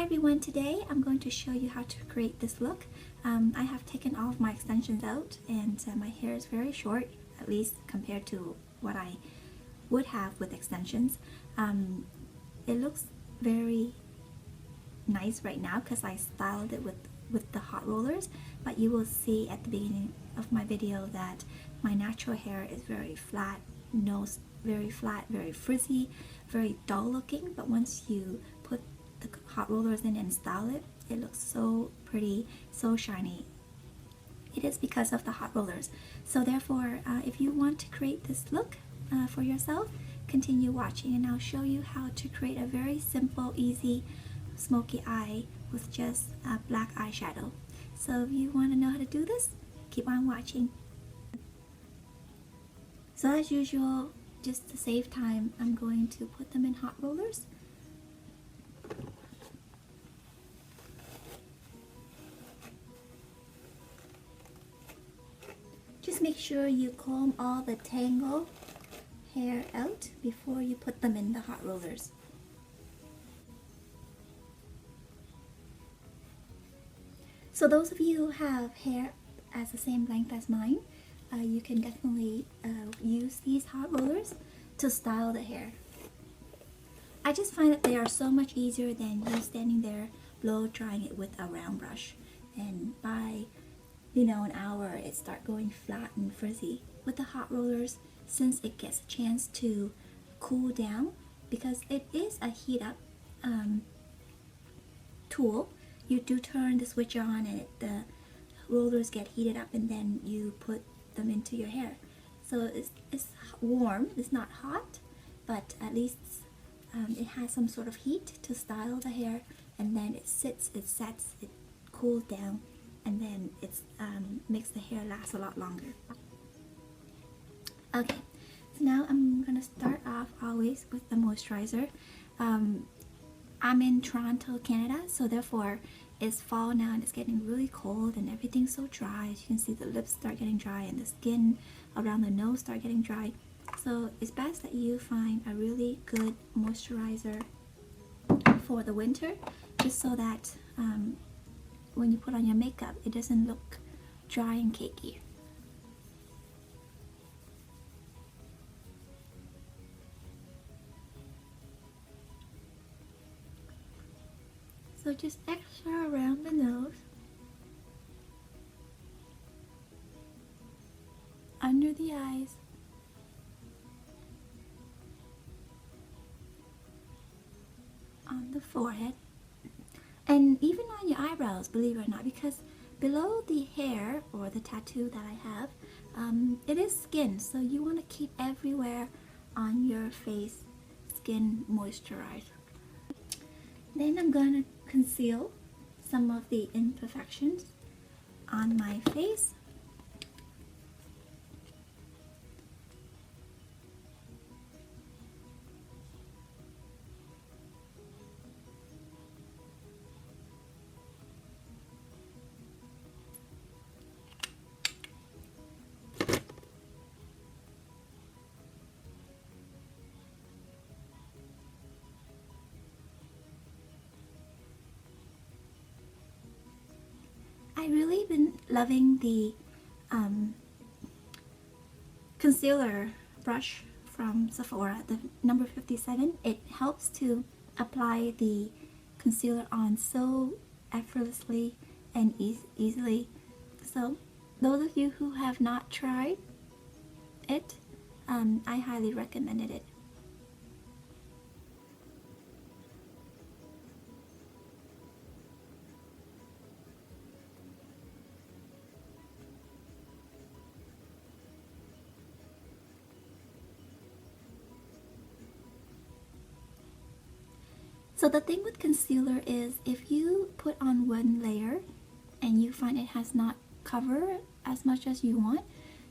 Hi everyone, today I'm going to show you how to create this look. I have taken all of my extensions out and my hair is very short, at least compared to what I would have with extensions. It looks very nice right now because I styled it with the hot rollers, but you will see at the beginning of my video that my natural hair is very flat, nose very flat, very frizzy, very dull looking, but once you put the hot rollers in and style it, it looks so pretty, so shiny. It is because of the hot rollers. So therefore, if you want to create this look for yourself, continue watching and I'll show you how to create a very simple, easy smoky eye with just black eyeshadow. So if you want to know how to do this, keep on watching. So as usual, just to save time, I'm going to put them in hot rollers. Just make sure you comb all the tangled hair out before you put them in the hot rollers. So those of you who have hair as the same length as mine, you can definitely use these hot rollers to style the hair. I just find that they are so much easier than you standing there blow drying it with a round brush, and by an hour it start going flat and frizzy. With the hot rollers, since it gets a chance to cool down, because it is a heat up tool, you do turn the switch on and the rollers get heated up and then you put them into your hair. So it's warm, it's not hot, but at least it has some sort of heat to style the hair, and then it sets, it cools down, and then it makes the hair last a lot longer. Okay, so now I'm gonna start off always with the moisturizer. I'm in Toronto, Canada, so therefore it's fall now and it's getting really cold and everything's so dry. As you can see, the lips start getting dry and the skin around the nose start getting dry. So it's best that you find a really good moisturizer for the winter, just so that when you put on your makeup, it doesn't look dry and cakey. So just extra around the nose, under the eyes, on the forehead, and even on your eyebrows, believe it or not, because below the hair or the tattoo that I have, it is skin, so you want to keep everywhere on your face skin moisturized. Then I'm gonna conceal some of the imperfections on my face. I really been loving the concealer brush from Sephora, the number 57. It helps to apply the concealer on so effortlessly and easily. So those of you who have not tried it, I highly recommended it. So the thing with concealer is, if you put on one layer and you find it has not covered as much as you want,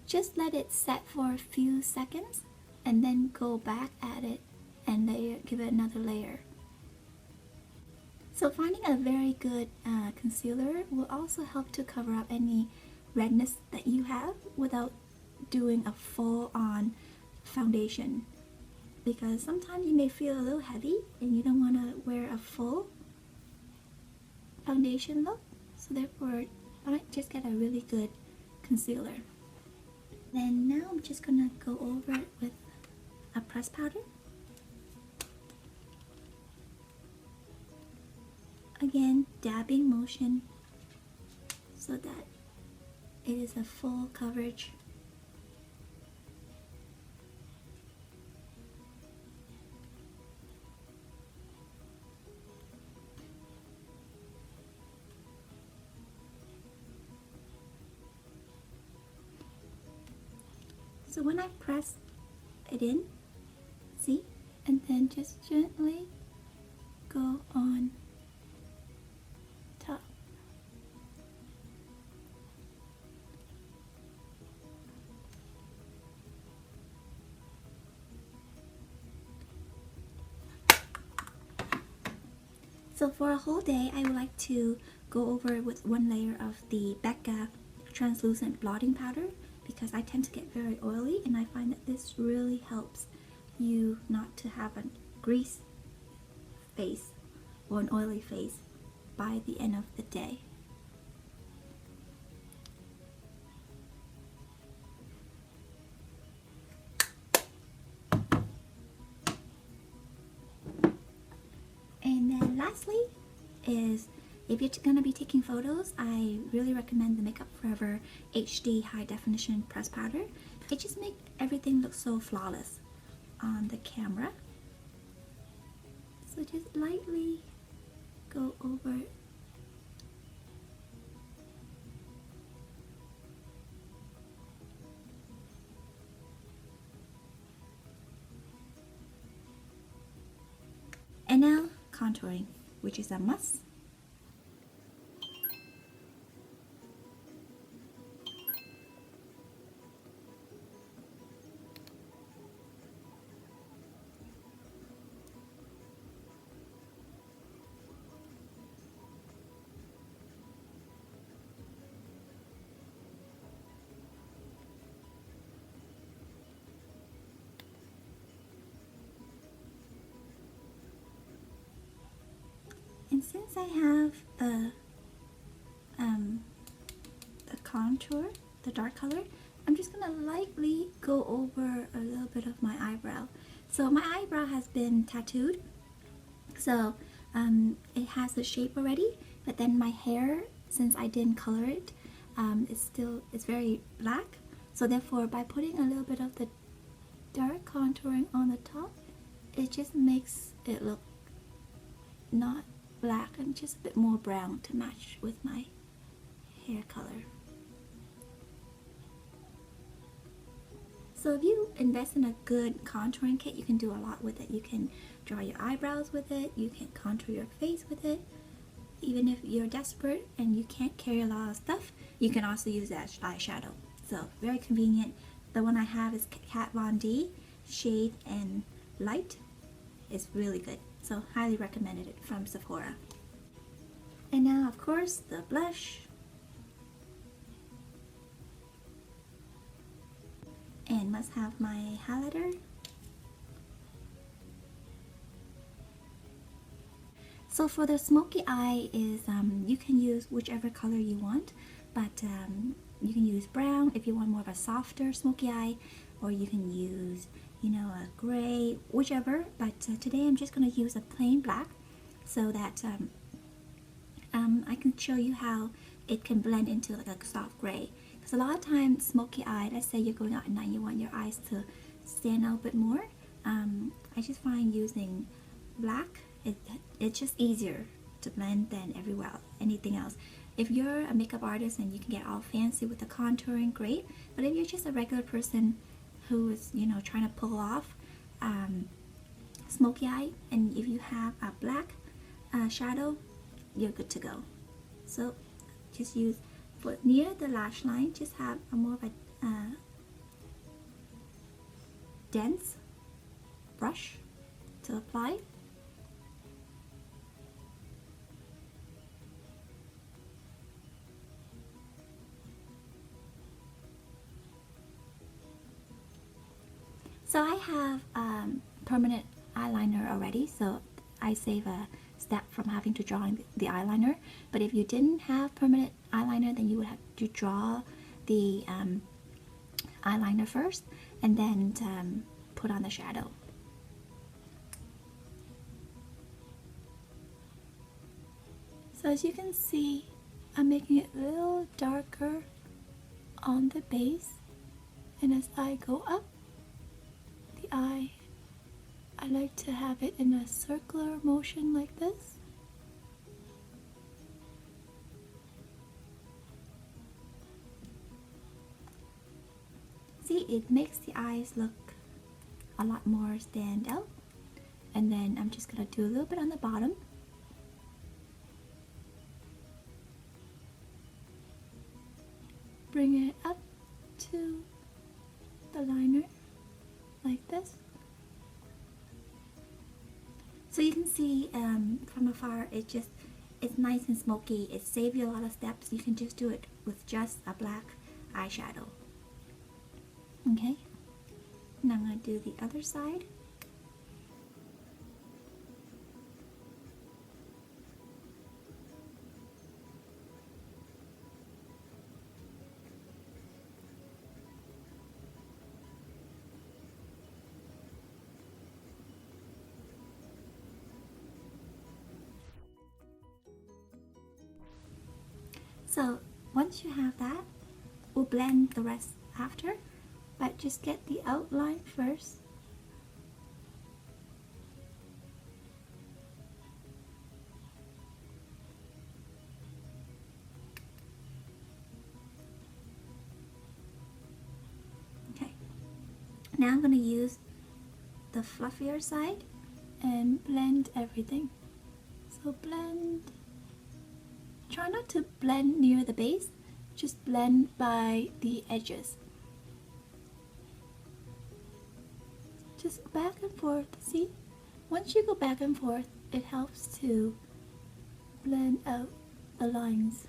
just let it set for a few seconds and then go back at it and give it another layer. So finding a very good concealer will also help to cover up any redness that you have without doing a full-on foundation. Because sometimes you may feel a little heavy and you don't want to wear a full foundation look, so therefore I might just get a really good concealer. Then now I'm just gonna go over it with a pressed powder. Again, dabbing motion so that it is a full coverage. So when I press it in, see, and then just gently go on top. So for a whole day, I would like to go over it with one layer of the Becca translucent blotting powder, because I tend to get very oily, and I find that this really helps you not to have a grease face or an oily face by the end of the day. And then lastly is, if you're going to be taking photos, I really recommend the Makeup Forever HD High Definition Press Powder. It just makes everything look so flawless on the camera. So just lightly go over it. And now contouring, which is a must. And since I have the contour, the dark color, I'm just gonna lightly go over a little bit of my eyebrow. So my eyebrow has been tattooed, so it has the shape already, but then my hair, since I didn't color it, it's very black. So therefore, by putting a little bit of the dark contouring on the top, it just makes it look not black and just a bit more brown to match with my hair color. So if you invest in a good contouring kit, you can do a lot with it. You can draw your eyebrows with it, you can contour your face with it. Even if you're desperate and you can't carry a lot of stuff, you can also use that eyeshadow. So very convenient. The one I have is Kat Von D Shade and Light. It's really good. So highly recommended it from Sephora. And now of course the blush. And must have my highlighter. So for the smoky eye is you can use whichever color you want, but you can use brown if you want more of a softer smoky eye, or you can use, you know, a gray, whichever. But today I'm just going to use a plain black so that I can show you how it can blend into like a soft gray. Because a lot of times smoky eye, let's say you're going out at night, you want your eyes to stand out a bit more. I just find using black, it's just easier to blend than anything else. If you're a makeup artist and you can get all fancy with the contouring, great. But if you're just a regular person who is, you know, trying to pull off smoky eye, and if you have a black shadow, you're good to go. So just use, for near the lash line, just have a more of a dense brush to apply. So I have permanent eyeliner already, so I save a step from having to draw the eyeliner. But if you didn't have permanent eyeliner, then you would have to draw the eyeliner first and then put on the shadow. So as you can see, I'm making it a little darker on the base, and as I go up the eye, I like to have it in a circular motion like this. See, it makes the eyes look a lot more stand out. And then I'm just gonna do a little bit on the bottom. Bring it up to the liner like this. So you can see from afar, it's nice and smoky. It saves you a lot of steps. You can just do it with just a black eyeshadow. Okay, now I'm going to do the other side. So once you have that, we'll blend the rest after, but just get the outline first. Okay, now I'm going to use the fluffier side and blend everything. So blend. Try not to blend near the base, just blend by the edges. Just back and forth, see? Once you go back and forth, it helps to blend out the lines.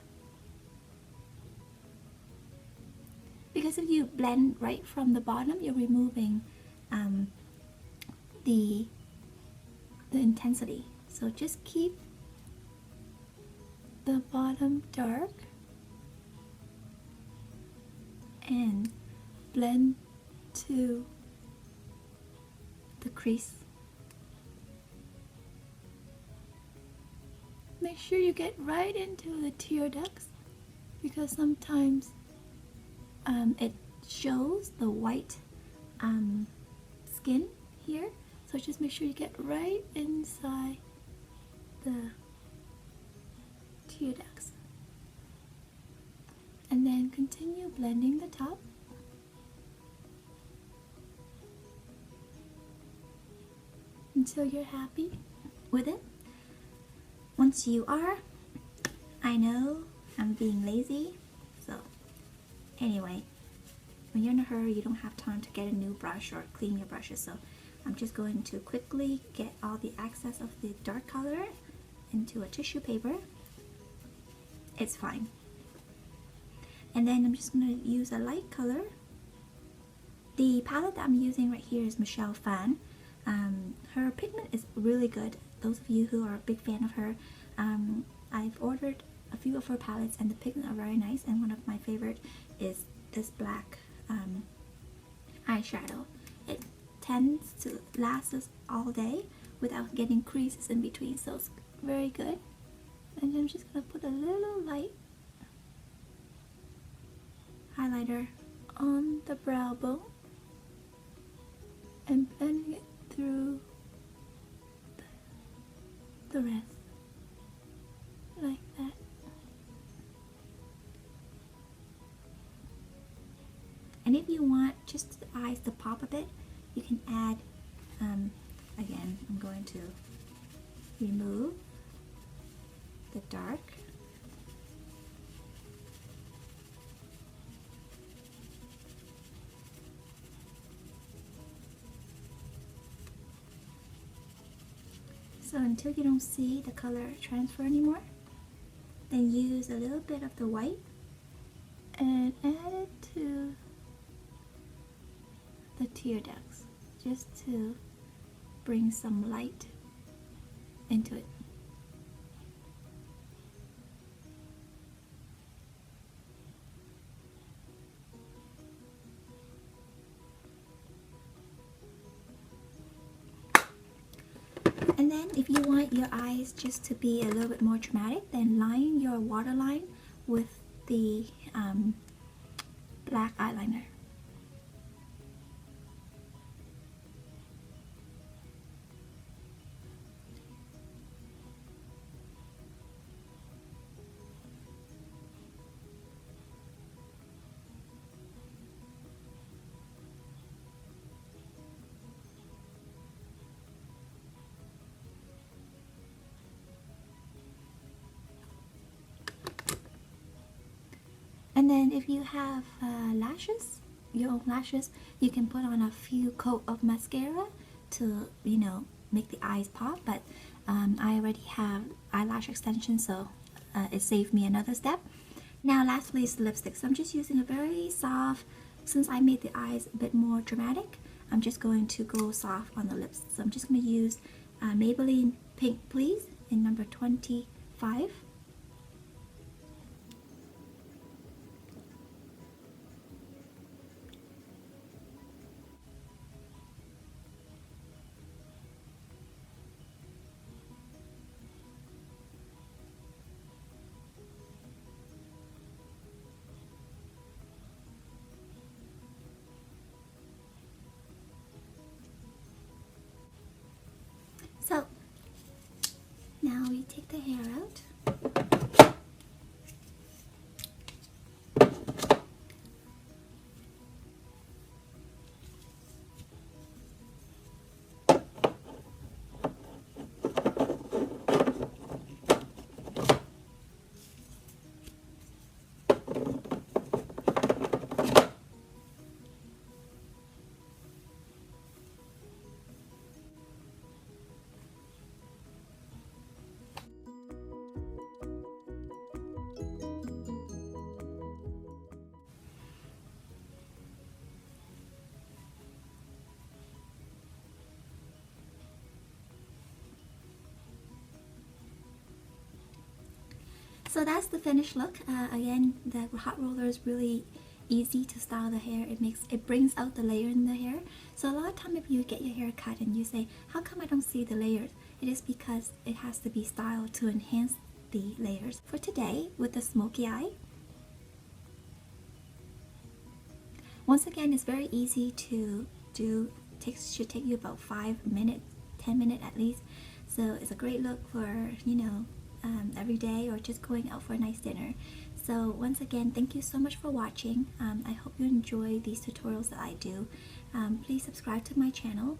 Because if you blend right from the bottom, you're removing the intensity. So just keep the bottom dark and blend to the crease. Make sure you get right into the tear ducts, because sometimes it shows the white skin here, so just make sure you get right inside the tear ducts, and then continue blending the top. Until you're happy with it. Once you are, I know I'm being lazy, so anyway, when you're in a hurry, you don't have time to get a new brush or clean your brushes, so I'm just going to quickly get all the excess of the dark color into a tissue paper. It's fine. And then I'm just going to use a light color. The palette that I'm using right here is Michelle Phan. Her pigment is really good. Those of you who are a big fan of her, I've ordered a few of her palettes and the pigment are very nice, and one of my favorite is this black eyeshadow. It tends to last us all day without getting creases in between, so it's very good. And I'm just going to put a little light highlighter on the brow bone and blending it through the rest like that. And if you want just the eyes to pop a bit, you can add again, I'm going to remove the dark so until you don't see the color transfer anymore, then use a little bit of the white and add it to the tear ducts just to bring some light into it. And then if you want your eyes just to be a little bit more dramatic, then line your waterline with the black eyeliner. And then if you have lashes, your own lashes, you can put on a few coat of mascara to, you know, make the eyes pop. But I already have eyelash extensions, so it saved me another step. Now lastly is lipstick. So I'm just using a very soft, since I made the eyes a bit more dramatic, I'm just going to go soft on the lips. So I'm just going to use Maybelline Pink Please in number 25. So now we take the hair out. So that's the finished look. Again, the hot roller is really easy to style the hair. It brings out the layer in the hair. So a lot of time if you get your hair cut and you say, how come I don't see the layers? It is because it has to be styled to enhance the layers. For today, with the smoky eye, once again, it's very easy to do. Should take you about 5 minutes, 10 minutes at least. So it's a great look for, you know, every day or just going out for a nice dinner. So once again, thank you so much for watching. I hope you enjoy these tutorials that I do. Please subscribe to my channel.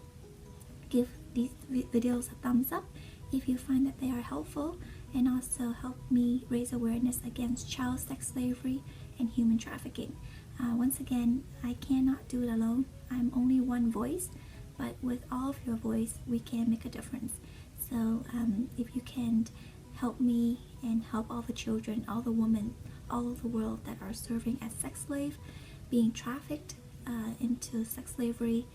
Give these videos a thumbs up if you find that they are helpful, and also help me raise awareness against child sex slavery and human trafficking. Once again, I cannot do it alone. I'm only one voice, but with all of your voice, we can make a difference. So if you can help me and help all the children, all the women all over the world that are serving as sex slaves, being trafficked into sex slavery,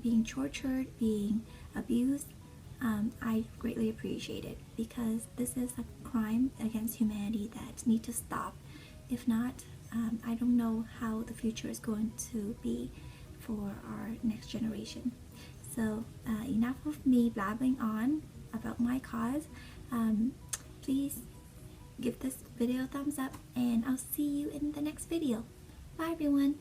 being tortured, being abused, I greatly appreciate it, because this is a crime against humanity that needs to stop. If not, I don't know how the future is going to be for our next generation. So enough of me blabbing on about my cause. Please give this video a thumbs up, and I'll see you in the next video. Bye everyone.